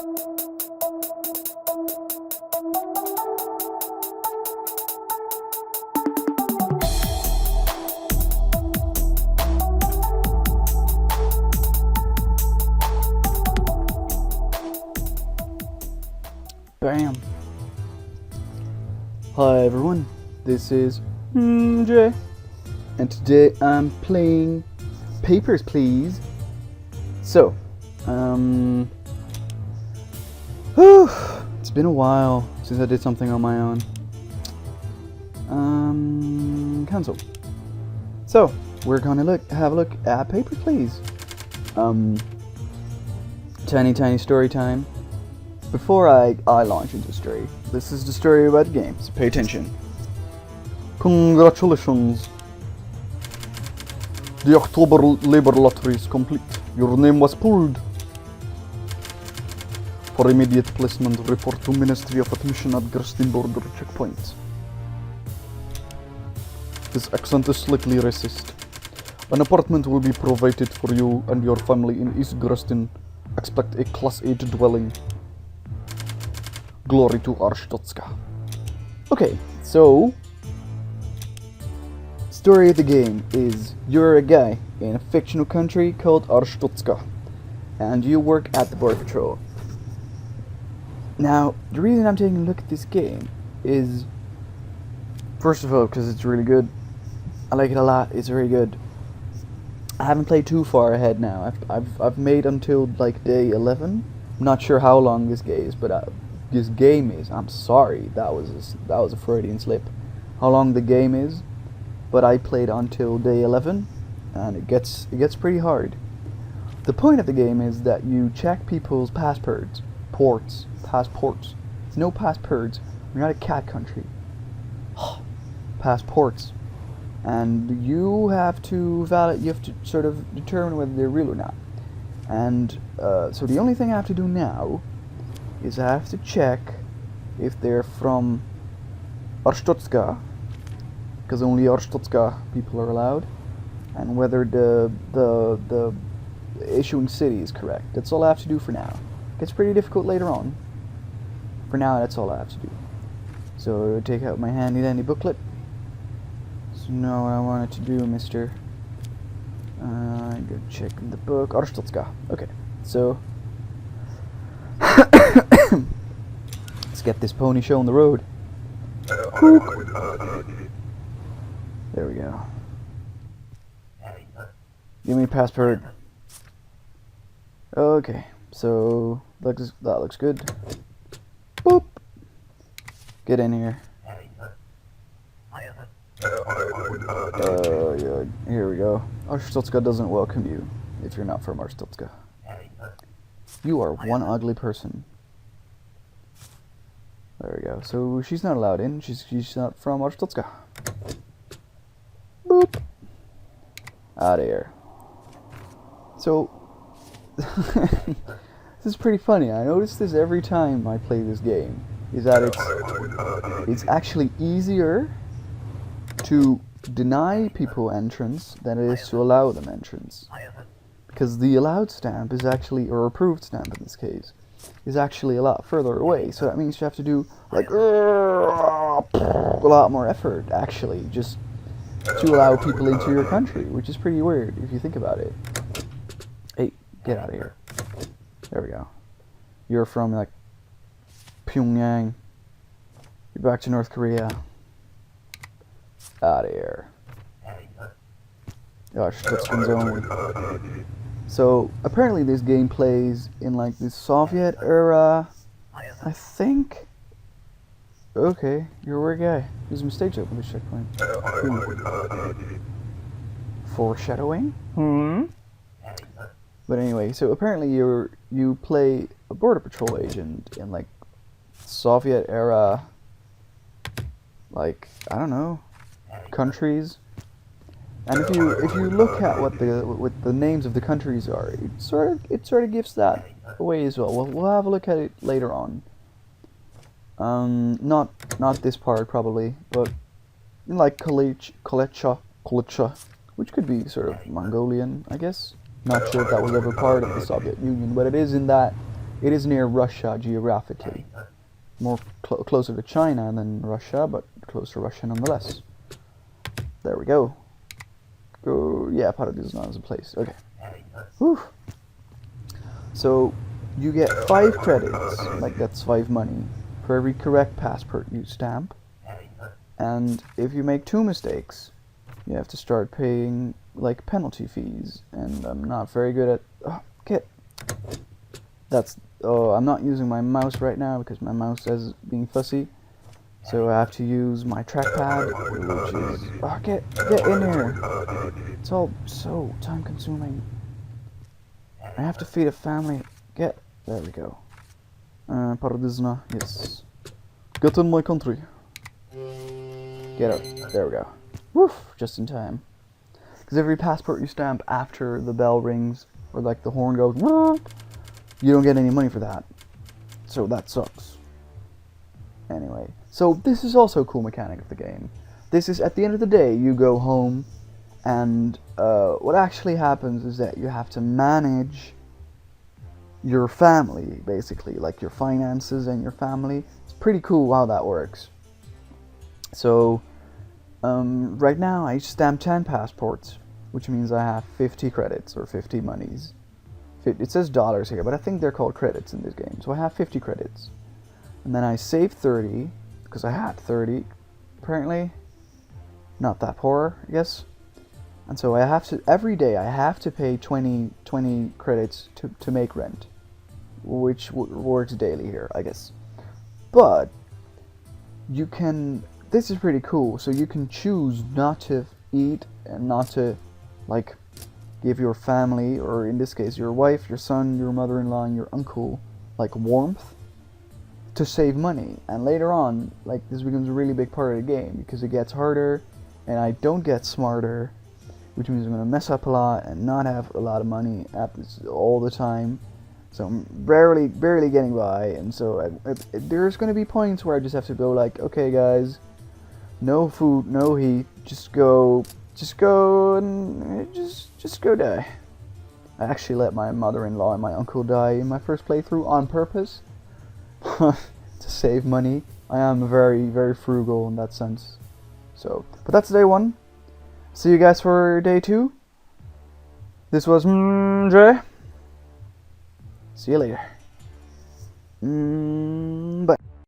Bam. Hi everyone, this is Jay, and today I'm playing Papers, Please. So, it's been a while since I did something on my own. Cancel. So, we're gonna have a look at Papers, Please. Tiny story time. Before I launch into the story, this is the story about the game, so pay attention. Congratulations! The October Labor Lottery is complete. Your name was pulled. For immediate placement, report to Ministry of Admission at Grstin Border Checkpoint. This accent is slightly racist. An apartment will be provided for you and your family in East Grstin. Expect a Class 8 dwelling. Glory to Arstotzka. Okay, so story of the game is you're a guy in a fictional country called Arstotzka, and you work at the border patrol. Now, the reason I'm taking a look at this game is, first of all, because it's really good. I like it a lot. It's very good. I haven't played too far ahead now. I've made until like day 11. I'm not sure how long this game is, but this game is. I'm sorry, that was a Freudian slip. How long the game is, but I played until day 11, and it gets pretty hard. The point of the game is that you check people's passports. No passports. We're not a cat country. Passports, and you have to sort of determine whether they're real or not. And so the only thing I have to do now is I have to check if they're from Arstotzka, because only Arstotzka people are allowed, and whether the issuing city is correct. That's all I have to do for now. It gets pretty difficult later on. For now, that's all I have to do. So take out my handy dandy booklet. So now what I wanted to do, mister. Go check the book. Arstotzka. Okay, so let's get this pony show on the road. There we go. Give me a passport. Okay, so that looks good. Boop. Get in here. Yeah, here we go. Arstotzka doesn't welcome you if you're not from Arstotzka. You are one ugly person. There we go. So she's not allowed in. She's not from Arstotzka. Boop. Out of here. So this is pretty funny. I notice this every time I play this game. Is that it's actually easier to deny people entrance than it is to allow them entrance. Because the allowed stamp is actually, or approved stamp in this case, is actually a lot further away. So that means you have to do like a lot more effort actually just to allow people into your country, which is pretty weird if you think about it. Hey, get out of here. There we go. You're from like Pyongyang. You're back to North Korea. Out of here. Gosh, that's been only. So apparently this game plays in like the Soviet era, I think. Okay, you're a weird guy. There's mistakes open this checkpoint. Foreshadowing? But anyway, so apparently you play a border patrol agent in like Soviet era, like I don't know, countries. And if you look at what the names of the countries are, it sort of gives that away as well. We'll have a look at it later on. Not this part probably, but like Kolecha, which could be sort of Mongolian, I guess. Not sure if that was ever part of the Soviet Union, but it is in that It is near Russia geographically. More closer to China than Russia, but close to Russia nonetheless. There we go. Oh, yeah, Arstotzka is a place. Okay. Whew. So, you get 5 credits, like that's 5 money, for every correct passport you stamp. And if you make 2 mistakes, you have to start paying, like, penalty fees. And I'm not very good at... Oh, get... That's... Oh, I'm not using my mouse right now because my mouse is being fussy. So I have to use my trackpad, which is... Oh, get in here! It's all so time-consuming. I have to feed a family. There we go. Arstotzka, yes. Get in my country. Get out. There we go. Woof! Just in time. Because every passport you stamp after the bell rings, or like the horn goes, you don't get any money for that. So that sucks. Anyway, so this is also a cool mechanic of the game. This is, at the end of the day, you go home, and what actually happens is that you have to manage your family, basically, like your finances and your family. It's pretty cool how that works. So, right now I stamp 10 passports, which means I have 50 credits, or 50 monies. It says dollars here, but I think they're called credits in this game. So I have 50 credits. And then I save 30, because I had 30, apparently. Not that poor, I guess. And so I have to, every day I have to pay 20 credits to make rent. Which works daily here, I guess. But, you can, this is pretty cool, so you can choose not to eat and not to, like, give your family, or in this case your wife, your son, your mother-in-law, and your uncle, like, warmth to save money. And later on, like, this becomes a really big part of the game because it gets harder and I don't get smarter, which means I'm going to mess up a lot and not have a lot of money all the time. So I'm barely getting by, and so there's going to be points where I just have to go like, okay guys, no food, no heat, just go and just go die. I actually let my mother-in-law and my uncle die in my first playthrough on purpose to save money. I am very frugal in that sense. So, but that's day 1. See you guys for day 2. This was Dre. See you later. Bye.